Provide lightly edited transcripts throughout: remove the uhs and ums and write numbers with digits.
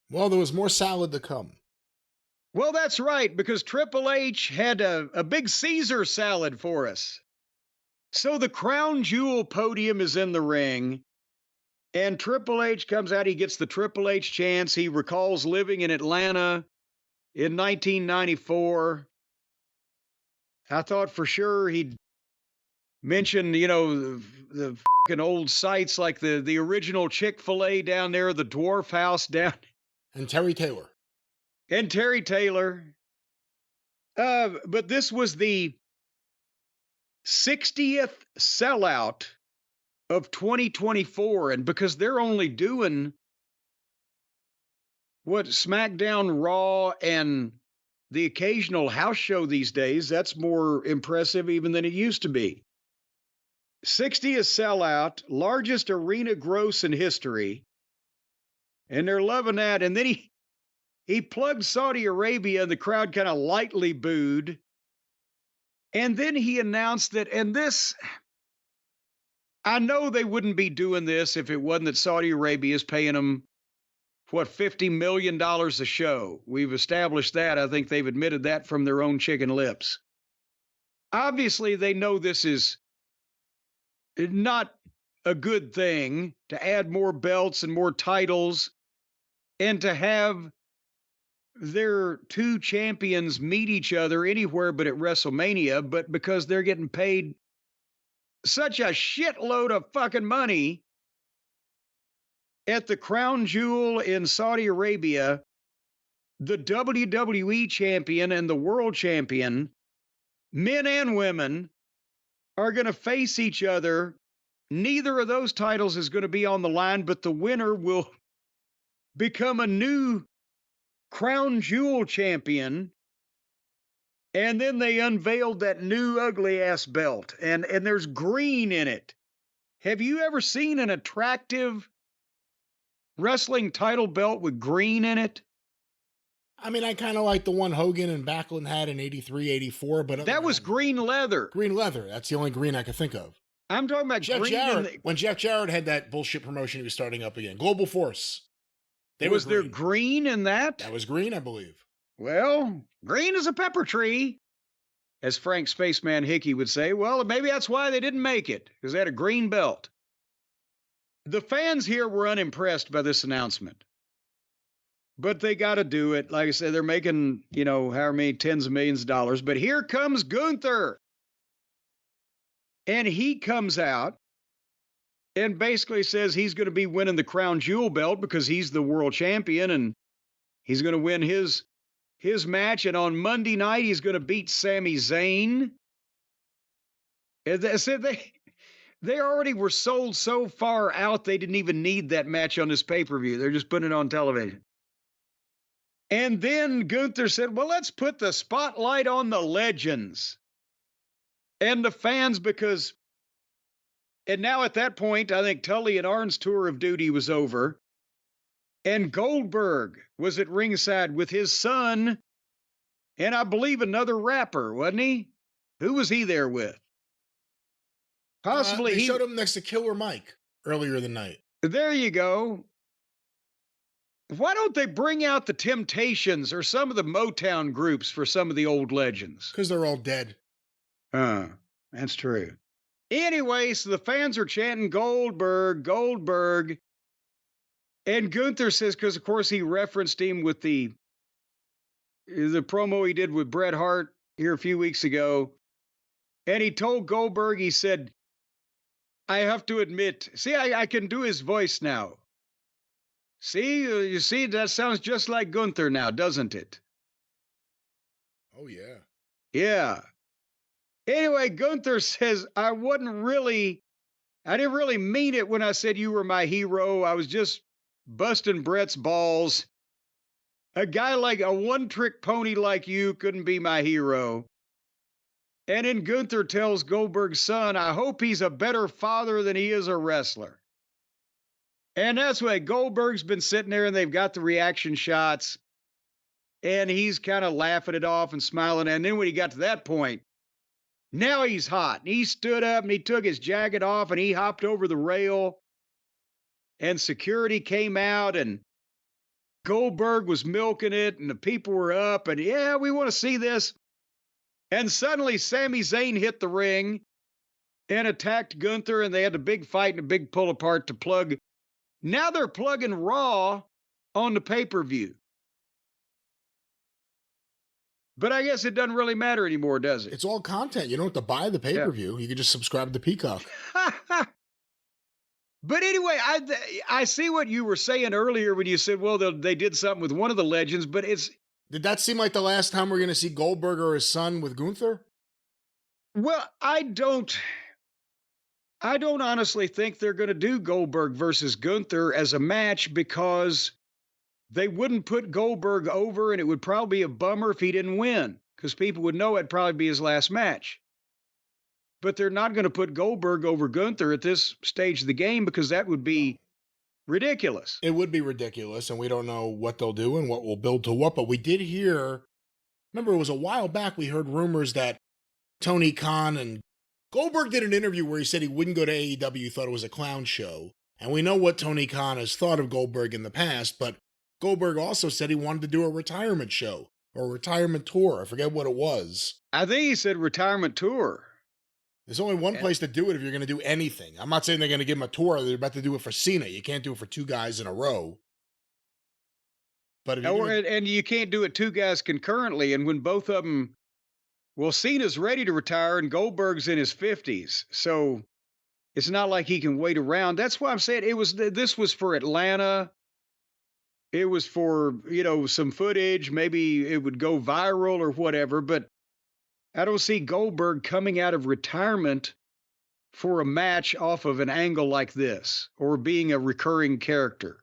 Well, there was more salad to come. Well, that's right, because Triple H had a big Caesar salad for us. So the crown jewel podium is in the ring, and Triple H comes out. He gets the Triple H chance. He recalls living in Atlanta in 1994. I thought for sure he'd mention, the fucking old sites like the original Chick-fil-A down there, the Dwarf House down, And Terry Taylor. and Terry Taylor. But this was the 60th sellout of 2024. And because they're only doing what SmackDown, Raw, and the occasional house show these days, that's more impressive even than it used to be. 60th sellout, largest arena gross in history. And they're loving that. And then he plugged Saudi Arabia, and the crowd kind of lightly booed. And then he announced that, and this, I know they wouldn't be doing this if it wasn't that Saudi Arabia is paying them, $50 million a show. We've established that. I think they've admitted that from their own chicken lips. Obviously, they know this is not a good thing to add more belts and more titles and to have their two champions meet each other anywhere but at WrestleMania, but because they're getting paid such a shitload of fucking money at the crown jewel in Saudi Arabia, the WWE champion and the world champion, men and women, are going to face each other. Neither of those titles is going to be on the line, but the winner will become a new crown jewel champion. And then they unveiled that new ugly ass belt, and there's green in it. Have you ever seen an attractive wrestling title belt with green in it? I mean, I kind of like the one Hogan and Backlund had in 83, 84, but that was green leather. Green leather. That's the only green I could think of. I'm talking about Jeff green. Jarrett, when Jeff Jarrett had that bullshit promotion he was starting up again. Global Force. Was there green in that? That was green, I believe. Well, green is a pepper tree, as Frank Spaceman Hickey would say. Well, maybe that's why they didn't make it, because they had a green belt. The fans here were unimpressed by this announcement. But they got to do it. Like I said, they're making, however many tens of millions of dollars. But here comes Gunther. And he comes out and basically says he's going to be winning the crown jewel belt because he's the world champion and he's going to win his match. And on Monday night, he's going to beat Sami Zayn. And they said they already were sold so far out, they didn't even need that match on this pay-per-view. They're just putting it on television. And then Gunther said, well, let's put the spotlight on the legends and the fans because, and now at that point, I think Tully and Arn's tour of duty was over. And Goldberg was at ringside with his son and I believe another rapper, wasn't he? Who was he there with? Possibly they showed him next to Killer Mike earlier the night. There you go. Why don't they bring out the Temptations or some of the Motown groups for some of the old legends? Because they're all dead. That's true. Anyway, so the fans are chanting Goldberg, Goldberg. And Gunther says, because of course he referenced him with the promo he did with Bret Hart here a few weeks ago. And he told Goldberg, he said, I have to admit, see, I can do his voice now. See, you see, that sounds just like Gunther now, doesn't it? Oh, yeah. Yeah. Anyway, Gunther says, I didn't really mean it when I said you were my hero. I was just busting Bret's balls. A guy like a one-trick pony like you couldn't be my hero. And then Gunther tells Goldberg's son, I hope he's a better father than he is a wrestler. And that's why Goldberg's been sitting there and they've got the reaction shots. And he's kind of laughing it off and smiling. And then when he got to that point, now he's hot. And he stood up and he took his jacket off and he hopped over the rail. And security came out and Goldberg was milking it and the people were up and yeah, we want to see this. And suddenly Sami Zayn hit the ring and attacked Gunther and they had a big fight and a big pull apart to plug. Now they're plugging Raw on the pay-per-view. But I guess it doesn't really matter anymore, does it? It's all content. You don't have to buy the pay-per-view. Yeah. You can just subscribe to Peacock. But anyway, I see what you were saying earlier when you said, well, they did something with one of the legends, but it's... Did that seem like the last time we're going to see Goldberg or his son with Gunther? Well, I don't honestly think they're going to do Goldberg versus Gunther as a match because they wouldn't put Goldberg over, and it would probably be a bummer if he didn't win because people would know it'd probably be his last match. But they're not going to put Goldberg over Gunther at this stage of the game because that would be ridiculous. It would be ridiculous, and we don't know what they'll do and what will build to what. But we did hear, remember it was a while back, we heard rumors that Tony Khan and Goldberg did an interview where he said he wouldn't go to AEW, thought it was a clown show. And we know what Tony Khan has thought of Goldberg in the past, but Goldberg also said he wanted to do a retirement show or a retirement tour. I forget what it was. I think he said retirement tour. There's only one place to do it if you're going to do anything. I'm not saying they're going to give him a tour. They're about to do it for Cena. You can't do it for two guys in a row. But and you can't do it two guys concurrently. And when both of them, well, Cena's ready to retire and Goldberg's in his 50s. So it's not like he can wait around. That's why I'm saying this was for Atlanta. It was for, some footage. Maybe it would go viral or whatever. But I don't see Goldberg coming out of retirement for a match off of an angle like this or being a recurring character.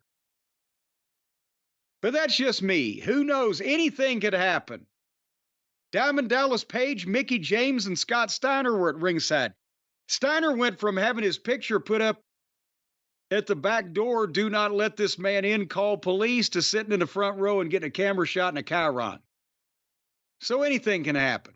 But that's just me. Who knows? Anything could happen. Diamond Dallas Page, Mickie James, and Scott Steiner were at ringside. Steiner went from having his picture put up at the back door, do not let this man in, call police, to sitting in the front row and getting a camera shot and a chyron. So anything can happen.